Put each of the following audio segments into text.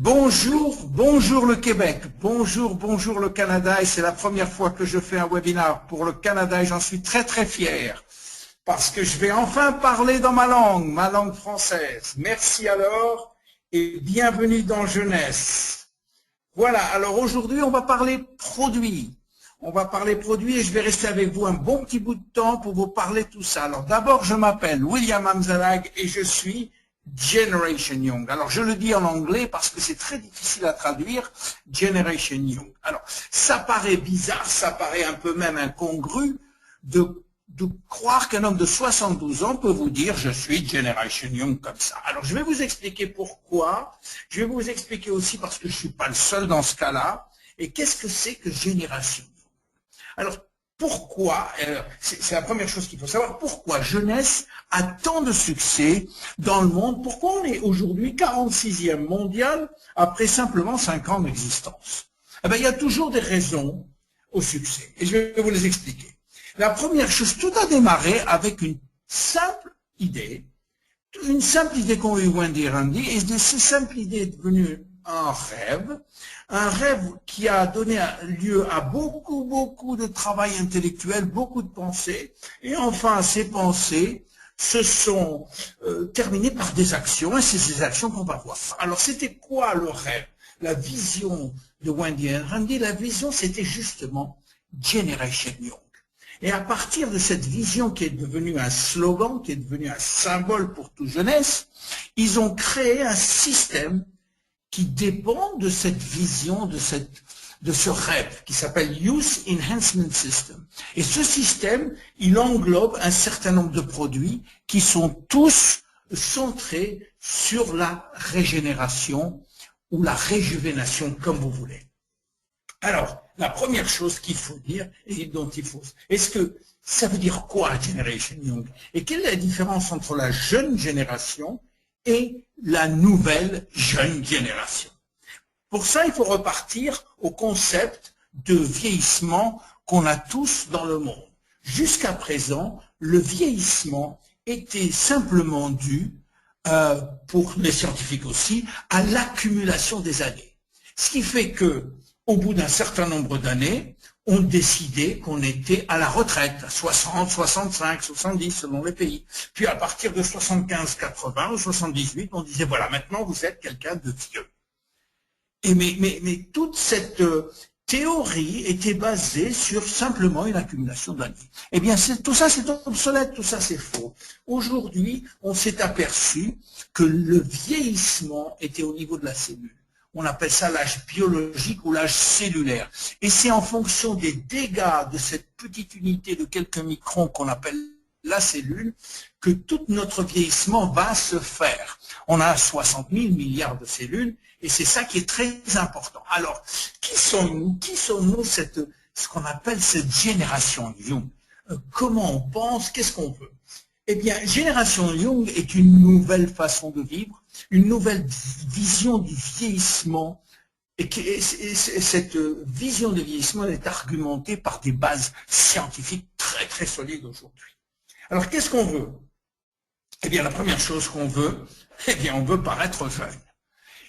Bonjour, bonjour le Québec, bonjour, bonjour le Canada, et c'est la première fois que je fais un webinaire pour le Canada et j'en suis très très fier parce que je vais enfin parler dans ma langue française. Merci alors et bienvenue dans Jeunesse. Voilà, alors aujourd'hui on va parler produits. On va parler produits et je vais rester avec vous un bon petit bout de temps pour vous parler de tout ça. Alors d'abord je m'appelle William Amzalag et je suis Generation Young. Alors je le dis en anglais parce que c'est très difficile à traduire, Generation Young. Alors ça paraît bizarre, ça paraît un peu même incongru de croire qu'un homme de 72 ans peut vous dire je suis Generation Young comme ça. Alors je vais vous expliquer pourquoi, je vais vous expliquer aussi parce que je ne suis pas le seul dans ce cas-là, et qu'est-ce que c'est que Génération Young. Alors pourquoi, c'est la première chose qu'il faut savoir, pourquoi Jeunesse a tant de succès dans le monde, pourquoi on est aujourd'hui 46e mondial après simplement 5 ans d'existence. Eh bien, il y a toujours des raisons au succès, et je vais vous les expliquer. La première chose, tout a démarré avec une simple idée qu'ont eu Wendy et Randy, et cette simple idée est devenue un rêve qui a donné lieu à beaucoup de travail intellectuel, beaucoup de pensées, et enfin ces pensées se sont terminées par des actions, et c'est ces actions qu'on va voir. Alors c'était quoi le rêve? La vision de Wendy et Randy, la vision c'était justement Generation Young. Et à partir de cette vision qui est devenue un slogan, qui est devenue un symbole pour toute jeunesse, ils ont créé un système qui dépend de cette vision, de ce rêve, qui s'appelle Youth Enhancement System. Et ce système, il englobe un certain nombre de produits qui sont tous centrés sur la régénération ou la réjuvénation, comme vous voulez. Alors, la première chose qu'il faut dire, et dont il faut... Est-ce que ça veut dire quoi, Generation Young? Et quelle est la différence entre la jeune génération et la nouvelle jeune génération? Pour ça, il faut repartir au concept de vieillissement qu'on a tous dans le monde. Jusqu'à présent, le vieillissement était simplement dû, pour les scientifiques aussi, à l'accumulation des années. Ce qui fait que au bout d'un certain nombre d'années, on décidait qu'on était à la retraite, à 60, 65, 70 selon les pays. Puis à partir de 75, 80 ou 78, on disait voilà, maintenant vous êtes quelqu'un de vieux. Et mais toute cette théorie était basée sur simplement une accumulation d'années. Eh bien, tout ça c'est obsolète, tout ça c'est faux. Aujourd'hui, on s'est aperçu que le vieillissement était au niveau de la cellule. On appelle ça l'âge biologique ou l'âge cellulaire. Et c'est en fonction des dégâts de cette petite unité de quelques microns qu'on appelle la cellule que tout notre vieillissement va se faire. On a 60 000 milliards de cellules et c'est ça qui est très important. Alors, qui sommes-nous? Qui sommes-nous ce qu'on appelle cette génération Young? Comment on pense? Qu'est-ce qu'on veut? Eh bien, Génération Young est une nouvelle façon de vivre, une nouvelle vision du vieillissement, et cette vision de vieillissement est argumentée par des bases scientifiques très très solides aujourd'hui. Alors, qu'est-ce qu'on veut? Eh bien, la première chose qu'on veut, eh bien, on veut paraître jeune.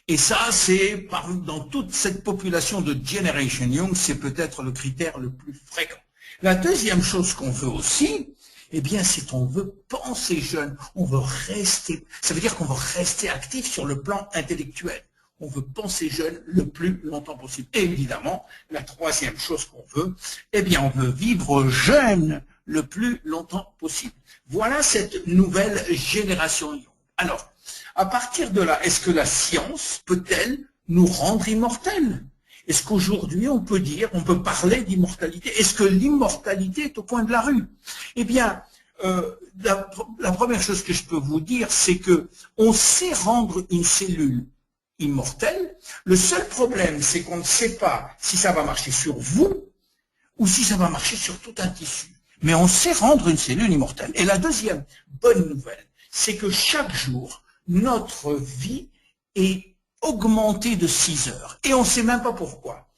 Et ça, c'est dans toute cette population de Generation Young, c'est peut-être le critère le plus fréquent. La deuxième chose qu'on veut aussi, eh bien, c'est qu'on veut penser jeune, on veut rester, ça veut dire qu'on veut rester actif sur le plan intellectuel. On veut penser jeune le plus longtemps possible. Et évidemment, la troisième chose qu'on veut, eh bien, on veut vivre jeune le plus longtemps possible. Voilà cette nouvelle génération Young. Alors, à partir de là, est-ce que la science peut-elle nous rendre immortels? Est-ce qu'aujourd'hui on peut dire, on peut parler d'immortalité? Est-ce que l'immortalité est au coin de la rue? Eh bien, la première chose que je peux vous dire, c'est que on sait rendre une cellule immortelle. Le seul problème, c'est qu'on ne sait pas si ça va marcher sur vous ou si ça va marcher sur tout un tissu. Mais on sait rendre une cellule immortelle. Et la deuxième bonne nouvelle, c'est que chaque jour, notre vie est augmentée de 6 heures. Et on ne sait même pas pourquoi.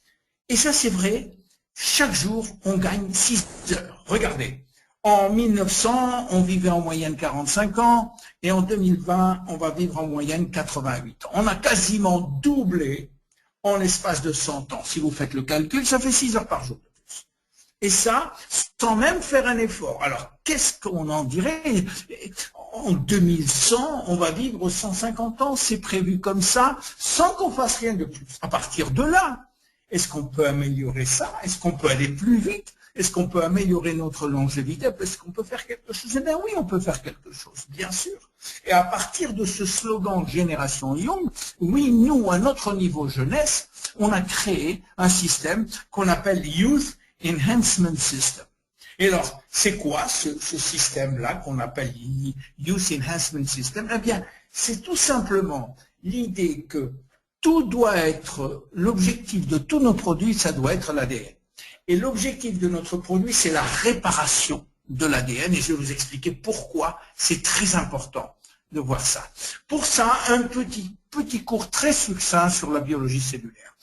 Et ça, c'est vrai, chaque jour, on gagne 6 heures. Regardez, En 1900, on vivait en moyenne 45 ans, et en 2020, on va vivre en moyenne 88 ans. On a quasiment doublé en l'espace de 100 ans. Si vous faites le calcul, ça fait 6 heures par jour. Et ça, sans même faire un effort. Alors, qu'est-ce qu'on en dirait? En 2100, on va vivre 150 ans, c'est prévu comme ça, sans qu'on fasse rien de plus. À partir de là, est-ce qu'on peut améliorer ça? Est-ce qu'on peut aller plus vite? Est-ce qu'on peut améliorer notre longévité? Est-ce qu'on peut faire quelque chose? Eh bien oui, on peut faire quelque chose, bien sûr. Et à partir de ce slogan Génération Young, oui, nous, à notre niveau jeunesse, on a créé un système qu'on appelle Youth Enhancement System. Et alors, c'est quoi ce système-là qu'on appelle Youth Enhancement System? Eh bien, c'est tout simplement l'idée que tout doit être, l'objectif de tous nos produits, ça doit être l'ADN. Et l'objectif de notre produit, c'est la réparation de l'ADN. Et je vais vous expliquer pourquoi c'est très important de voir ça. Pour ça, un petit cours très succinct sur la biologie cellulaire.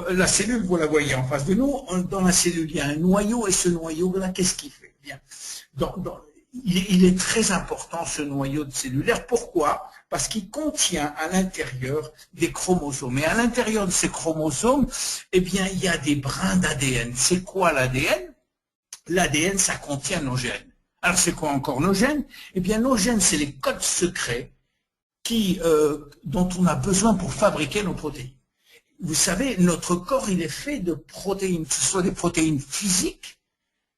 La cellule, vous la voyez en face de nous. Dans la cellule, il y a un noyau. Et ce noyau-là, qu'est-ce qu'il fait? Bien, il est très important, ce noyau cellulaire. Pourquoi? Parce qu'il contient à l'intérieur des chromosomes. Et à l'intérieur de ces chromosomes, eh bien, il y a des brins d'ADN. C'est quoi l'ADN? L'ADN, ça contient nos gènes. Alors, c'est quoi encore nos gènes? Eh bien, nos gènes, c'est les codes secrets dont on a besoin pour fabriquer nos protéines. Vous savez, notre corps, il est fait de protéines, que ce soit des protéines physiques,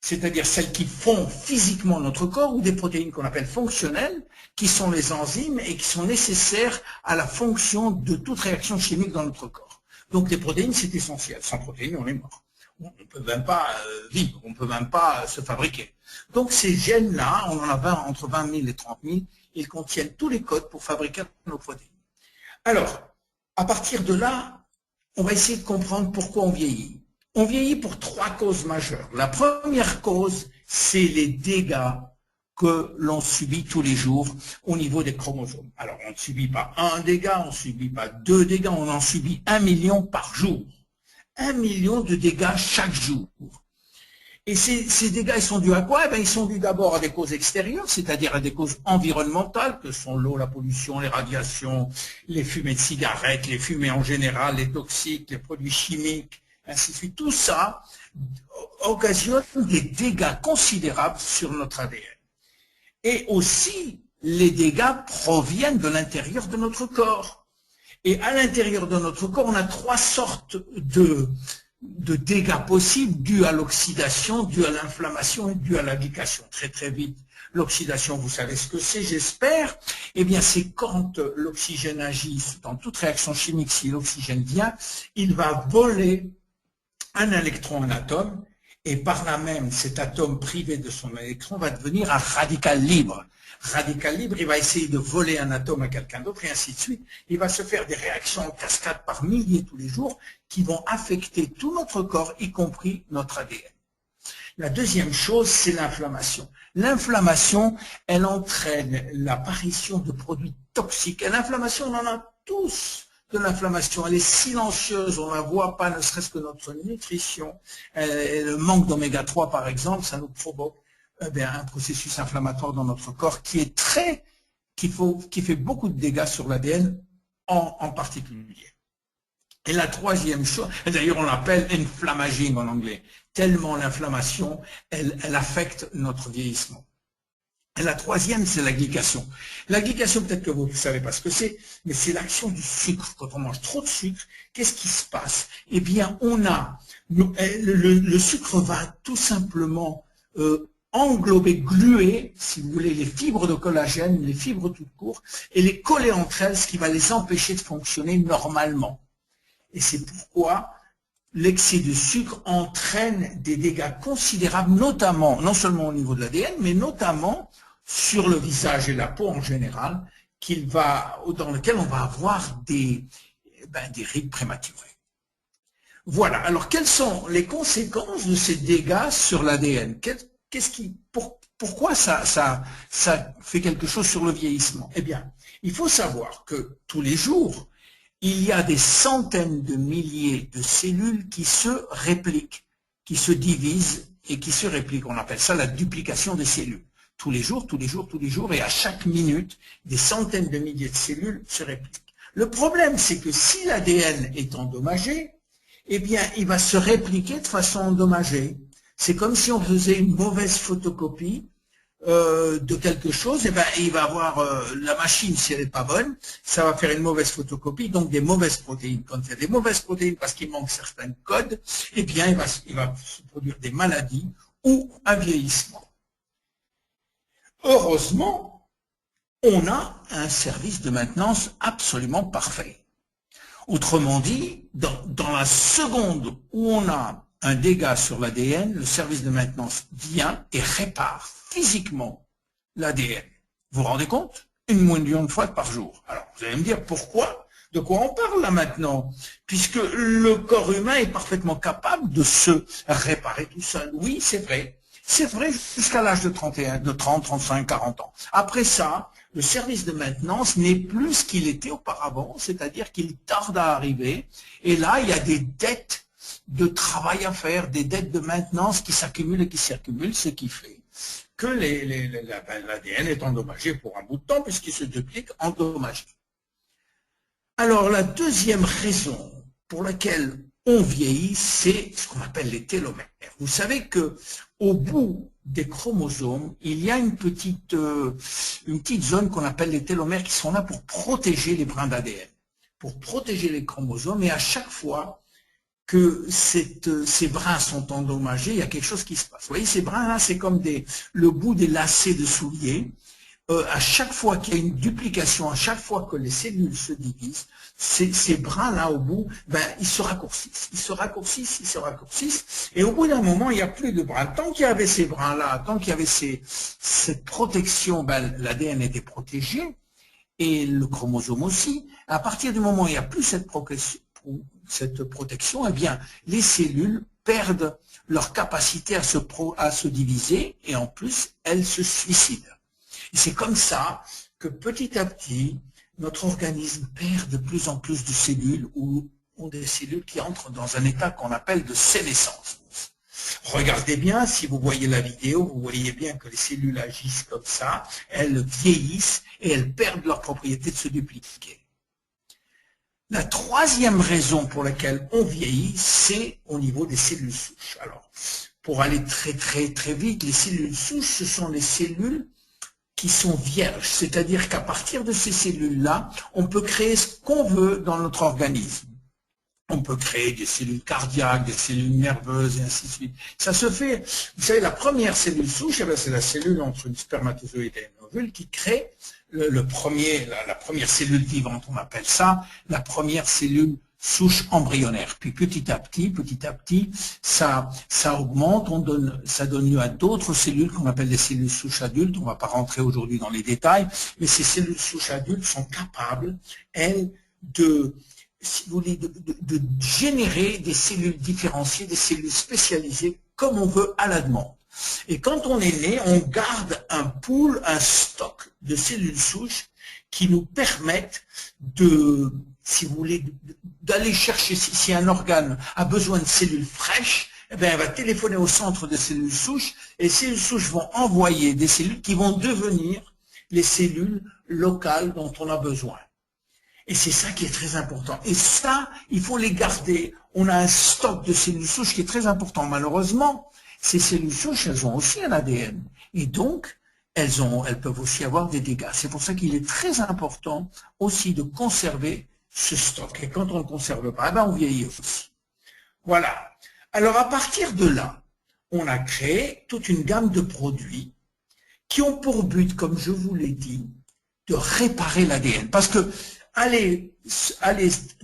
c'est-à-dire celles qui font physiquement notre corps, ou des protéines qu'on appelle fonctionnelles, qui sont les enzymes et qui sont nécessaires à la fonction de toute réaction chimique dans notre corps. Donc les protéines, c'est essentiel. Sans protéines, on est mort. On ne peut même pas vivre, on ne peut même pas se fabriquer. Donc ces gènes-là, on en a entre 20 000 et 30 000, ils contiennent tous les codes pour fabriquer nos protéines. Alors, à partir de là, on va essayer de comprendre pourquoi on vieillit. On vieillit pour 3 causes majeures. La première cause, c'est les dégâts que l'on subit tous les jours au niveau des chromosomes. Alors, on ne subit pas un dégât, on ne subit pas 2 dégâts, on en subit 1 million par jour. 1 million de dégâts chaque jour. Et ces dégâts, ils sont dus à quoi? Eh bien, ils sont dus d'abord à des causes extérieures, c'est-à-dire à des causes environnementales, que sont l'eau, la pollution, les radiations, les fumées de cigarettes, les fumées en général, les toxiques, les produits chimiques, ainsi de suite. Tout ça occasionne des dégâts considérables sur notre ADN. Et aussi, les dégâts proviennent de l'intérieur de notre corps. Et à l'intérieur de notre corps, on a 3 sortes de dégâts possibles dus à l'oxydation, dus à l'inflammation et dus à la glycation. Très très vite, l'oxydation, vous savez ce que c'est, j'espère. Eh bien, c'est quand l'oxygène agit dans toute réaction chimique, si l'oxygène vient, il va voler un électron, un atome, et par là même, cet atome privé de son électron va devenir un radical libre. Radical libre, il va essayer de voler un atome à quelqu'un d'autre, et ainsi de suite. Il va se faire des réactions en cascade par milliers tous les jours qui vont affecter tout notre corps, y compris notre ADN. La deuxième chose, c'est l'inflammation. L'inflammation, elle entraîne l'apparition de produits toxiques. Et l'inflammation, on en a tous de l'inflammation. Elle est silencieuse, on ne la voit pas, ne serait-ce que notre nutrition. Le manque d'oméga 3, par exemple, ça nous provoque un processus inflammatoire dans notre corps qui fait beaucoup de dégâts sur l'ADN en particulier. Et la troisième chose, d'ailleurs on l'appelle inflammaging en anglais, tellement l'inflammation, elle affecte notre vieillissement. Et la troisième, c'est la glycation. La glycation, peut-être que vous ne savez pas ce que c'est, mais c'est l'action du sucre. Quand on mange trop de sucre, qu'est-ce qui se passe? Eh bien, le sucre va tout simplement englober, gluer, si vous voulez, les fibres de collagène, les fibres toutes courtes, et les coller entre elles, ce qui va les empêcher de fonctionner normalement. Et c'est pourquoi l'excès de sucre entraîne des dégâts considérables, notamment, non seulement au niveau de l'ADN, mais notamment sur le visage et la peau en général, dans lequel on va avoir des rides prématurées. Voilà. Alors, quelles sont les conséquences de ces dégâts sur l'ADN? Pourquoi ça fait quelque chose sur le vieillissement? Eh bien, il faut savoir que tous les jours, il y a des centaines de milliers de cellules qui se répliquent, qui se divisent et qui se répliquent. On appelle ça la duplication des cellules. Tous les jours, et à chaque minute, des centaines de milliers de cellules se répliquent. Le problème, c'est que si l'ADN est endommagé, eh bien, il va se répliquer de façon endommagée. C'est comme si on faisait une mauvaise photocopie de quelque chose, et ben il va avoir la machine, si elle n'est pas bonne, ça va faire une mauvaise photocopie, donc des mauvaises protéines. Quand il y a des mauvaises protéines parce qu'il manque certains codes, eh bien il va se produire des maladies ou un vieillissement. Heureusement, on a un service de maintenance absolument parfait. Autrement dit, dans la seconde où on a un dégât sur l'ADN, le service de maintenance vient et répare physiquement l'ADN. Vous vous rendez compte? 1 million de fois par jour. Alors, vous allez me dire pourquoi? De quoi on parle là maintenant? Puisque le corps humain est parfaitement capable de se réparer tout seul. Oui, c'est vrai. C'est vrai jusqu'à l'âge de 30, 35, 40 ans. Après ça, le service de maintenance n'est plus ce qu'il était auparavant, c'est-à-dire qu'il tarde à arriver. Et là, il y a des dettes de travail à faire, des dettes de maintenance qui s'accumulent et qui s'accumulent, ce qui fait que l'ADN est endommagé pour un bout de temps puisqu'il se duplique endommagé. Alors la deuxième raison pour laquelle on vieillit, c'est ce qu'on appelle les télomères. Vous savez que au bout des chromosomes, il y a une petite zone qu'on appelle les télomères qui sont là pour protéger les brins d'ADN, pour protéger les chromosomes, et à chaque fois que ces brins sont endommagés, il y a quelque chose qui se passe. Vous voyez, ces brins-là, c'est comme le bout des lacets de souliers. À chaque fois qu'il y a une duplication, à chaque fois que les cellules se divisent, ces brins-là au bout, ben, ils se raccourcissent, et au bout d'un moment, il n'y a plus de brins. Tant qu'il y avait ces brins-là, tant qu'il y avait cette protection, ben, l'ADN était protégé, et le chromosome aussi. À partir du moment où il n'y a plus cette protection, eh bien, les cellules perdent leur capacité à se diviser, et en plus, elles se suicident. Et c'est comme ça que petit à petit, notre organisme perd de plus en plus de cellules, ou des cellules qui entrent dans un état qu'on appelle de sénescence. Regardez bien, si vous voyez la vidéo, vous voyez bien que les cellules agissent comme ça, elles vieillissent et elles perdent leur propriété de se dupliquer. La troisième raison pour laquelle on vieillit, c'est au niveau des cellules souches. Alors, pour aller très vite, les cellules souches, ce sont les cellules qui sont vierges, c'est-à-dire qu'à partir de ces cellules-là, on peut créer ce qu'on veut dans notre organisme. On peut créer des cellules cardiaques, des cellules nerveuses, et ainsi de suite. Ça se fait, vous savez, la première cellule souche, c'est la cellule entre une spermatozoïde et un ovule qui crée la première cellule vivante, on appelle ça, la première cellule souche embryonnaire. Puis petit à petit, ça augmente, ça donne lieu à d'autres cellules qu'on appelle des cellules souches adultes. On ne va pas rentrer aujourd'hui dans les détails, mais ces cellules souches adultes sont capables, elles, si vous voulez, de générer des cellules différenciées, des cellules spécialisées, comme on veut à la demande. Et quand on est né, on garde un pool, un stock de cellules souches qui nous permettent si vous voulez, d'aller chercher, si un organe a besoin de cellules fraîches, eh bien, elle va téléphoner au centre de cellules souches, et les cellules souches vont envoyer des cellules qui vont devenir les cellules locales dont on a besoin. Et c'est ça qui est très important. Et ça, il faut les garder. On a un stock de cellules souches qui est très important. Malheureusement, ces cellules souches, elles ont aussi un ADN. Et donc, elles peuvent aussi avoir des dégâts. C'est pour ça qu'il est très important aussi de conserver ce stock. Et quand on ne le conserve pas, ben on vieillit aussi. Voilà. Alors, à partir de là, on a créé toute une gamme de produits qui ont pour but, comme je vous l'ai dit, de réparer l'ADN. Parce que aller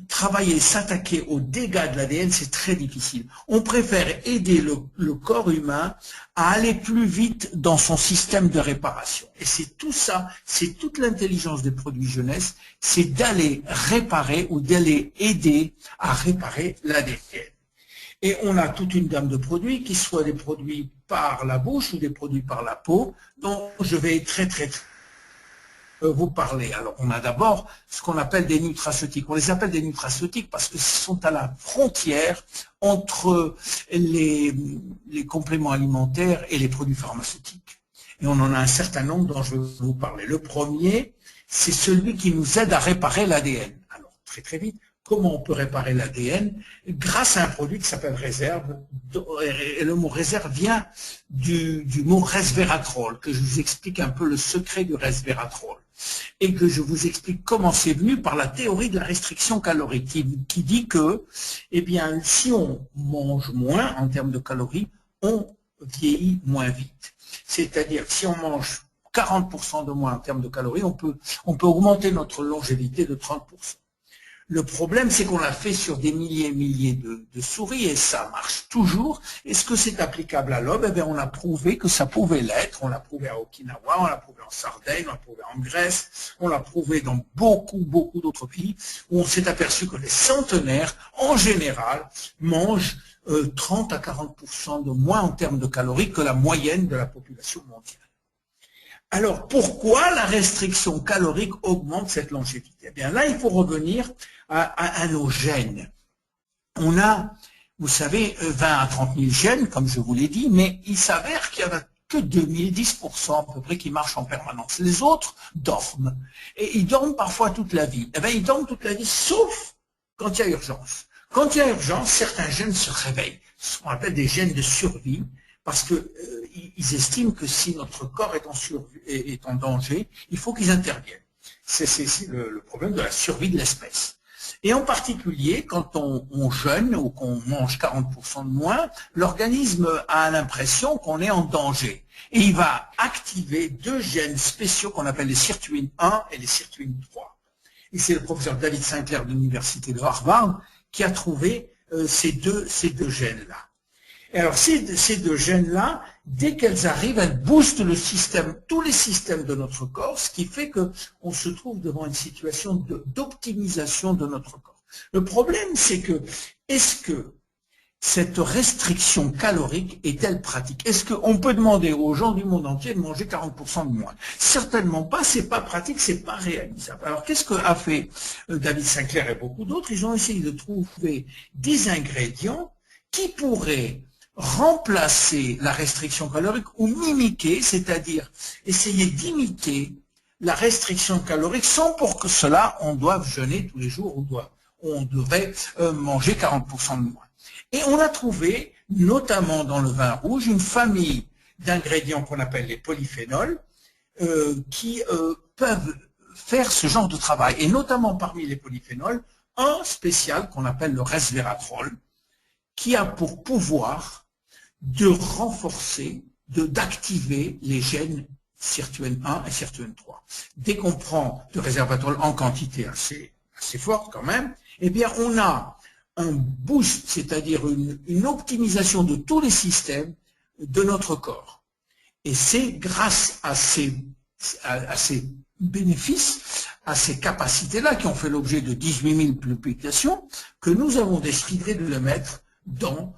travailler, s'attaquer aux dégâts de l'ADN, c'est très difficile. On préfère aider le corps humain à aller plus vite dans son système de réparation. Et c'est tout ça, c'est toute l'intelligence des produits jeunesse, c'est d'aller réparer ou d'aller aider à réparer l'ADN. Et on a toute une gamme de produits, qui soient des produits par la bouche ou des produits par la peau, dont je vais très vous parler. Alors, on a d'abord ce qu'on appelle des nutraceutiques. On les appelle des nutraceutiques parce que ce sont à la frontière entre les compléments alimentaires et les produits pharmaceutiques. Et on en a un certain nombre dont je vais vous parler. Le premier, c'est celui qui nous aide à réparer l'ADN. Alors, très très vite, comment on peut réparer l'ADN? Grâce à un produit qui s'appelle réserve. Et le mot réserve vient du mot resveratrol, que je vous explique un peu le secret du resveratrol. Et que je vous explique comment c'est venu par la théorie de la restriction calorique, qui dit que, eh bien, si on mange moins en termes de calories, on vieillit moins vite. C'est-à-dire, si on mange 40% de moins en termes de calories, on peut augmenter notre longévité de 30%. Le problème, c'est qu'on l'a fait sur des milliers et milliers de souris et ça marche toujours. Est-ce que c'est applicable à l'homme? Eh bien, on a prouvé que ça pouvait l'être. On l'a prouvé à Okinawa, on l'a prouvé en Sardaigne, on l'a prouvé en Grèce, on l'a prouvé dans beaucoup d'autres pays où on s'est aperçu que les centenaires, en général, mangent 30 à 40% de moins en termes de calories que la moyenne de la population mondiale. Alors, pourquoi la restriction calorique augmente cette longévité? Eh bien là, il faut revenir à nos gènes. On a, vous savez, 20 à 30 000 gènes, comme je vous l'ai dit, mais il s'avère qu'il n'y en a que 2010% à peu près qui marchent en permanence. Les autres dorment. Et ils dorment parfois toute la vie. Eh bien, ils dorment toute la vie, sauf quand il y a urgence. Quand il y a urgence, certains gènes se réveillent. Ce qu'on appelle des gènes de survie. Parce qu'ils estiment que si notre corps est en danger, il faut qu'ils interviennent. C'est le problème de la survie de l'espèce. Et en particulier, quand on jeûne ou qu'on mange 40% de moins, l'organisme a l'impression qu'on est en danger. Et il va activer deux gènes spéciaux qu'on appelle les sirtuines 1 et les sirtuines 3. Et c'est le professeur David Sinclair de l'université de Harvard qui a trouvé ces deux gènes-là. Et alors ces deux gènes-là, dès qu'elles arrivent, elles boostent le système, tous les systèmes de notre corps, ce qui fait qu'on se trouve devant une situation d'optimisation de notre corps. Le problème, c'est que, est-ce que cette restriction calorique est-elle pratique? Est-ce qu'on peut demander aux gens du monde entier de manger 40% de moins? Certainement pas, c'est pas pratique, c'est pas réalisable. Alors qu'est-ce qu'a fait David Sinclair et beaucoup d'autres? Ils ont essayé de trouver des ingrédients qui pourraient remplacer la restriction calorique ou mimiquer, c'est-à-dire essayer d'imiter la restriction calorique sans pour que cela on doive jeûner tous les jours ou on devrait manger 40% de moins. Et on a trouvé, notamment dans le vin rouge, une famille d'ingrédients qu'on appelle les polyphénols qui peuvent faire ce genre de travail. Et notamment parmi les polyphénols, un spécial qu'on appelle le resveratrol, qui a pour pouvoir de renforcer, d'activer les gènes sirtuine 1 et sirtuine 3. Dès qu'on prend de resveratrol en quantité assez forte quand même, eh bien on a un boost, c'est-à-dire une optimisation de tous les systèmes de notre corps. Et c'est grâce à ces bénéfices, à ces capacités-là qui ont fait l'objet de 18 000 publications, que nous avons décidé de le mettre dans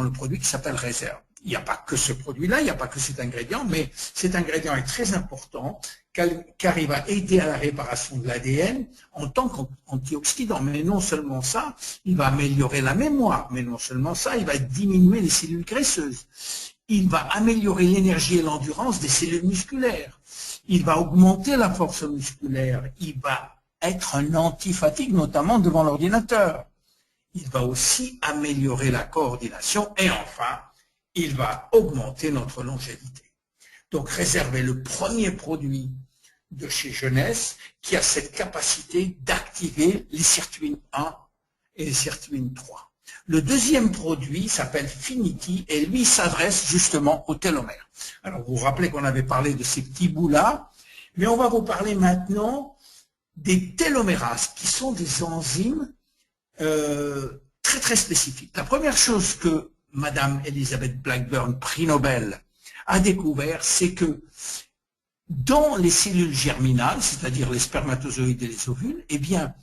le produit qui s'appelle réserve. Il n'y a pas que ce produit-là, il n'y a pas que cet ingrédient, mais cet ingrédient est très important car il va aider à la réparation de l'ADN en tant qu'antioxydant. Mais non seulement ça, il va améliorer la mémoire, mais non seulement ça, il va diminuer les cellules graisseuses. Il va améliorer l'énergie et l'endurance des cellules musculaires. Il va augmenter la force musculaire. Il va être un anti-fatigue, notamment devant l'ordinateur. Il va aussi améliorer la coordination et enfin, il va augmenter notre longévité. Donc, réserver le premier produit de chez Jeunesse qui a cette capacité d'activer les sirtuines 1 et les sirtuines 3. Le deuxième produit s'appelle Finity et lui s'adresse justement aux télomères. Alors, vous vous rappelez qu'on avait parlé de ces petits bouts-là, mais on va vous parler maintenant des télomérases qui sont des enzymes très très spécifique. La première chose que Madame Elizabeth Blackburn, prix Nobel, a découvert, c'est que dans les cellules germinales, c'est-à-dire les spermatozoïdes et les ovules, eh bien,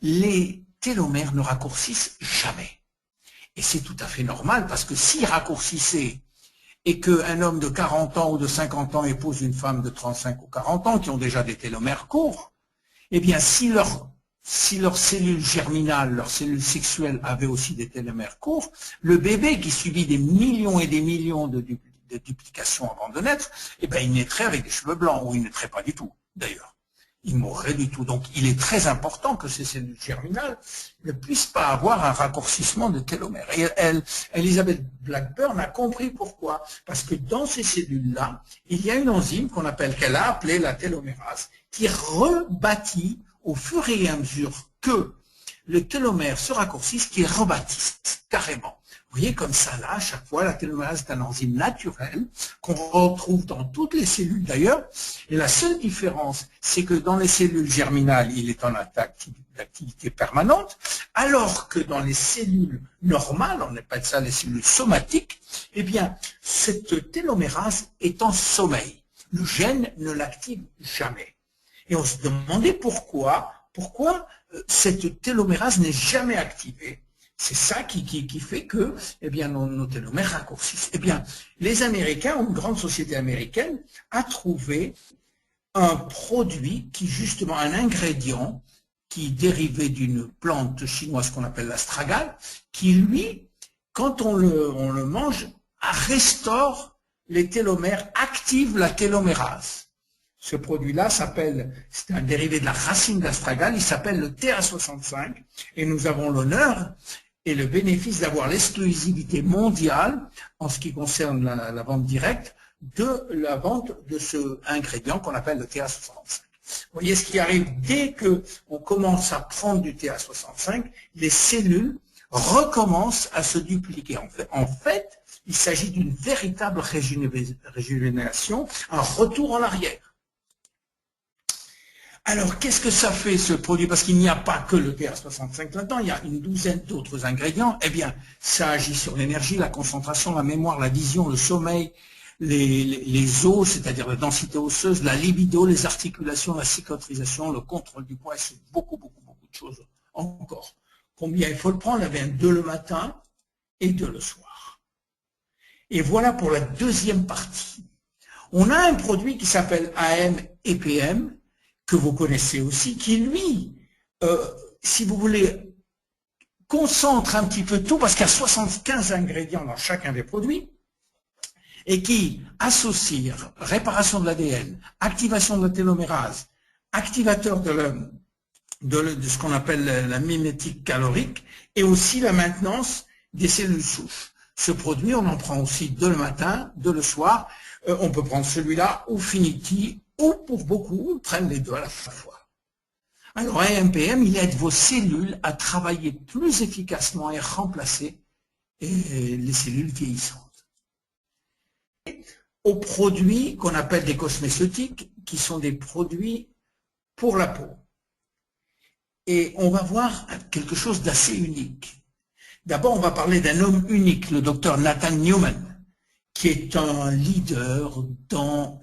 les télomères ne raccourcissent jamais. Et c'est tout à fait normal parce que s'ils raccourcissaient, et qu'un homme de 40 ans ou de 50 ans épouse une femme de 35 ou 40 ans qui ont déjà des télomères courts, eh bien, si leurs cellules germinales, leurs cellules sexuelles avaient aussi des télomères courts, le bébé qui subit des millions et des millions de duplications avant de naître, eh bien, il naîtrait avec des cheveux blancs, ou il ne naîtrait pas du tout, d'ailleurs. Il mourrait du tout. Donc, il est très important que ces cellules germinales ne puissent pas avoir un raccourcissement de télomères. Et Elizabeth Blackburn a compris pourquoi. Parce que dans ces cellules-là, il y a une enzyme qu'elle a appelée la télomérase, qui rebâtit au fur et à mesure que le télomère se raccourcisse, qui rebâtisse carrément. Vous voyez, comme ça, là, à chaque fois, la télomérase est un enzyme naturel qu'on retrouve dans toutes les cellules d'ailleurs. Et la seule différence, c'est que dans les cellules germinales, il est en activité permanente, alors que dans les cellules normales, on appelle ça les cellules somatiques, eh bien, cette télomérase est en sommeil. Le gène ne l'active jamais. Et on se demandait pourquoi cette télomérase n'est jamais activée. C'est ça qui fait que eh bien, nos télomères raccourcissent. Eh bien, les Américains, ou une grande société américaine, a trouvé un produit qui, justement, un ingrédient qui dérivait d'une plante chinoise qu'on appelle l'astragale, qui, lui, quand on le mange, restaure les télomères, active la télomérase. Ce produit-là c'est un dérivé de la racine d'astragale, il s'appelle le TA65, et nous avons l'honneur et le bénéfice d'avoir l'exclusivité mondiale en ce qui concerne la vente directe de la vente de ce ingrédient qu'on appelle le TA65. Vous voyez ce qui arrive dès qu'on commence à prendre du TA65, les cellules recommencent à se dupliquer. En fait, il s'agit d'une véritable régénération, un retour en arrière. Alors, qu'est-ce que ça fait, ce produit? Parce qu'il n'y a pas que le TA65 là-dedans, il y a une douzaine d'autres ingrédients. Eh bien, ça agit sur l'énergie, la concentration, la mémoire, la vision, le sommeil, les os, c'est-à-dire la densité osseuse, la libido, les articulations, la cicatrisation, le contrôle du poids, et c'est beaucoup de choses encore. Combien il faut le prendre? Eh bien, 2 le matin et 2 le soir. Et voilà pour la deuxième partie. On a un produit qui s'appelle AM et PM, que vous connaissez aussi, qui lui, si vous voulez, concentre un petit peu tout, parce qu'il y a 75 ingrédients dans chacun des produits, et qui associe réparation de l'ADN, activation de la télomérase, activateur de ce qu'on appelle la mimétique calorique, et aussi la maintenance des cellules souches. Ce produit, on en prend aussi 2 le matin, 2 le soir. On peut prendre celui-là ou Finity, ou pour beaucoup, on prenne les deux à la fois. Alors, AMPM, il aide vos cellules à travailler plus efficacement et remplacer les cellules vieillissantes. Aux produits qu'on appelle des cosméceutiques, qui sont des produits pour la peau. Et on va voir quelque chose d'assez unique. D'abord, on va parler d'un homme unique, le docteur Nathan Newman, qui est un leader dans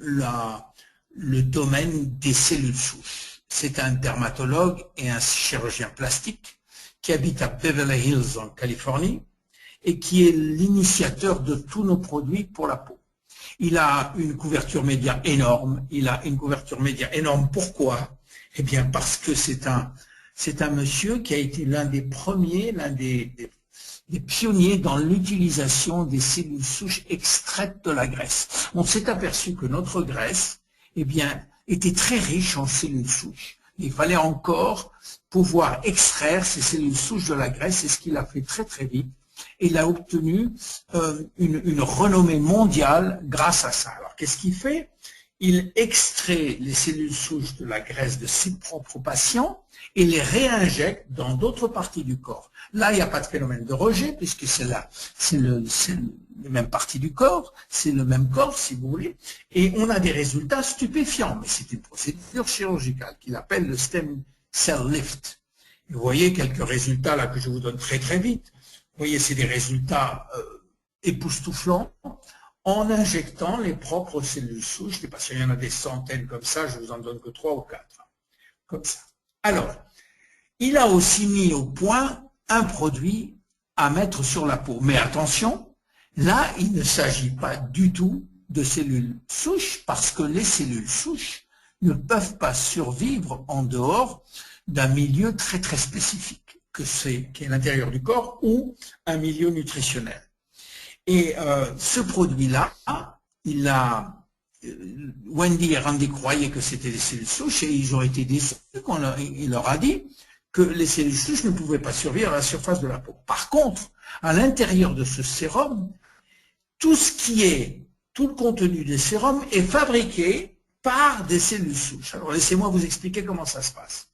le domaine des cellules souches. C'est un dermatologue et un chirurgien plastique qui habite à Beverly Hills en Californie et qui est l'initiateur de tous nos produits pour la peau. Il a une couverture média énorme. Pourquoi? Eh bien parce que c'est un monsieur qui a été l'un des premiers, des pionniers dans l'utilisation des cellules souches extraites de la graisse. On s'est aperçu que notre graisse, eh bien, était très riche en cellules souches. Il fallait encore pouvoir extraire ces cellules souches de la graisse, c'est ce qu'il a fait très vite. Et il a obtenu une renommée mondiale grâce à ça. Alors, qu'est-ce qu'il fait? Il extrait les cellules souches de la graisse de ses propres patients et les réinjecte dans d'autres parties du corps. Là, il n'y a pas de phénomène de rejet, puisque c'est les mêmes parties du corps, c'est le même corps, si vous voulez, et on a des résultats stupéfiants. Mais c'est une procédure chirurgicale qu'il appelle le stem cell lift. Et vous voyez quelques résultats là que je vous donne très vite. Vous voyez, c'est des résultats époustouflants en injectant les propres cellules souches. Je ne sais pas s'il y en a des centaines comme ça, je vous en donne que 3 ou 4. Comme ça. Alors, il a aussi mis au point un produit à mettre sur la peau. Mais attention, Là, il ne s'agit pas du tout de cellules souches parce que les cellules souches ne peuvent pas survivre en dehors d'un milieu très très spécifique qui est l'intérieur du corps ou un milieu nutritionnel. Et ce produit-là, Wendy et Randy croyaient que c'était des cellules souches et ils ont été déçus quand il leur a dit que les cellules souches ne pouvaient pas survivre à la surface de la peau. Par contre, à l'intérieur de ce sérum, tout le contenu des sérums est fabriqué par des cellules souches. Alors laissez-moi vous expliquer comment ça se passe.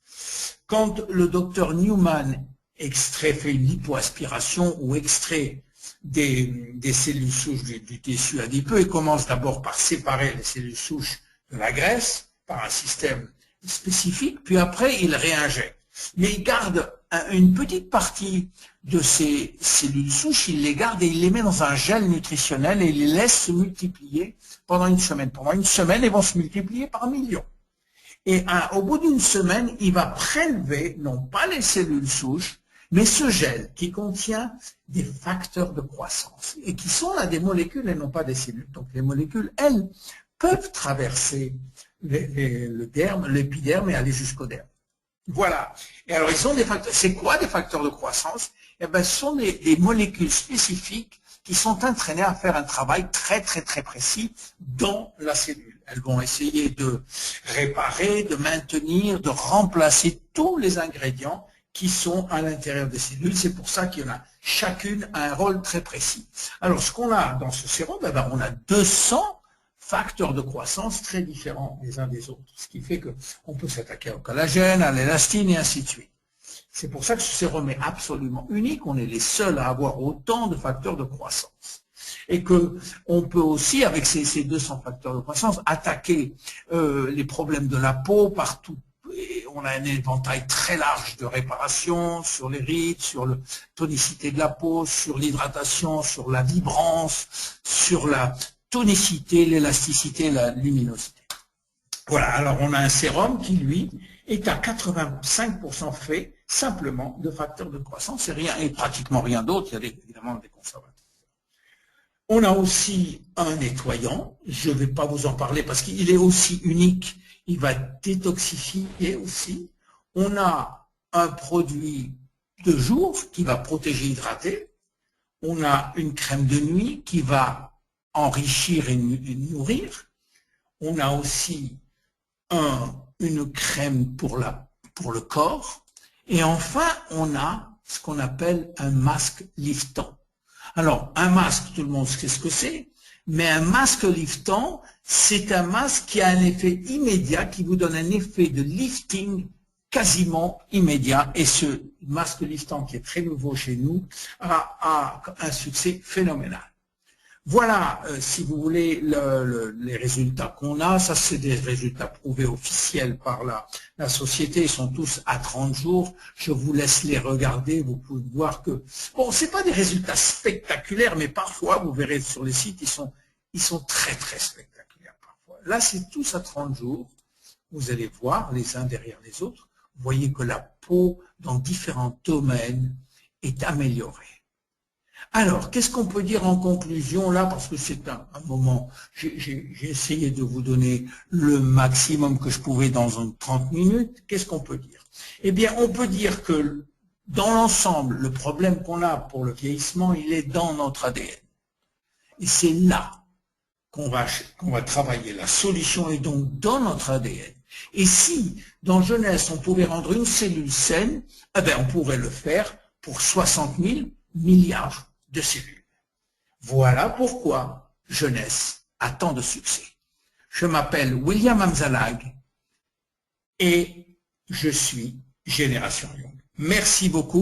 Quand le docteur Newman fait une lipoaspiration ou extrait des cellules souches du tissu adipeux, il commence d'abord par séparer les cellules souches de la graisse par un système spécifique, puis après il réinjecte. Mais il garde une petite partie de ces cellules souches, il les garde et il les met dans un gel nutritionnel et il les laisse se multiplier pendant une semaine. Pendant une semaine, ils vont se multiplier par millions. Et au bout d'une semaine, il va prélever, non pas les cellules souches, mais ce gel qui contient des facteurs de croissance et qui sont là des molécules et non pas des cellules. Donc les molécules, elles, peuvent traverser l'épiderme et aller jusqu'au derme. Voilà. Et alors, ils sont des facteurs. C'est quoi des facteurs de croissance? Eh ben, ce sont des molécules spécifiques qui sont entraînées à faire un travail très, très, très précis dans la cellule. Elles vont essayer de réparer, de maintenir, de remplacer tous les ingrédients qui sont à l'intérieur des cellules. C'est pour ça qu'il y en a chacune a un rôle très précis. Alors, ce qu'on a dans ce sérum, eh ben, on a 200 facteurs de croissance très différents les uns des autres, ce qui fait qu'on peut s'attaquer au collagène, à l'élastine et ainsi de suite. C'est pour ça que ce sérum est absolument unique, on est les seuls à avoir autant de facteurs de croissance. Et qu'on peut aussi, avec ces 200 facteurs de croissance, attaquer les problèmes de la peau partout. Et on a un éventail très large de réparation sur les rides, sur la tonicité de la peau, sur l'hydratation, sur la vibrance, sur la tonicité, l'élasticité, la luminosité. Voilà, alors on a un sérum qui, lui, est à 85% fait simplement de facteurs de croissance et pratiquement rien d'autre, il y a évidemment des conservateurs. On a aussi un nettoyant, je ne vais pas vous en parler parce qu'il est aussi unique, il va détoxifier aussi. On a un produit de jour qui va protéger, hydrater. On a une crème de nuit qui va enrichir et nourrir. On a aussi une crème pour le corps. Et enfin, on a ce qu'on appelle un masque liftant. Alors, un masque, tout le monde sait ce que c'est, mais un masque liftant, c'est un masque qui a un effet immédiat, qui vous donne un effet de lifting quasiment immédiat. Et ce masque liftant, qui est très nouveau chez nous, a un succès phénoménal. Voilà, si vous voulez, les résultats qu'on a. Ça, c'est des résultats prouvés officiels par la société. Ils sont tous à 30 jours. Je vous laisse les regarder. Vous pouvez voir que, bon, c'est pas des résultats spectaculaires, mais parfois, vous verrez sur les sites, ils sont très, très spectaculaires parfois. Là, c'est tous à 30 jours. Vous allez voir les uns derrière les autres. Vous voyez que la peau, dans différents domaines, est améliorée. Alors, qu'est-ce qu'on peut dire en conclusion là, parce que c'est un moment, j'ai essayé de vous donner le maximum que je pouvais dans 30 minutes. Qu'est-ce qu'on peut dire? Eh bien, on peut dire que dans l'ensemble, le problème qu'on a pour le vieillissement, il est dans notre ADN. Et c'est là qu'on va travailler. La solution est donc dans notre ADN. Et si, dans jeunesse, on pouvait rendre une cellule saine, eh bien, on pourrait le faire pour 60 000 milliards de cellules. Voilà pourquoi Jeunesse a tant de succès. Je m'appelle William Amzalag et je suis Génération Young. Merci beaucoup.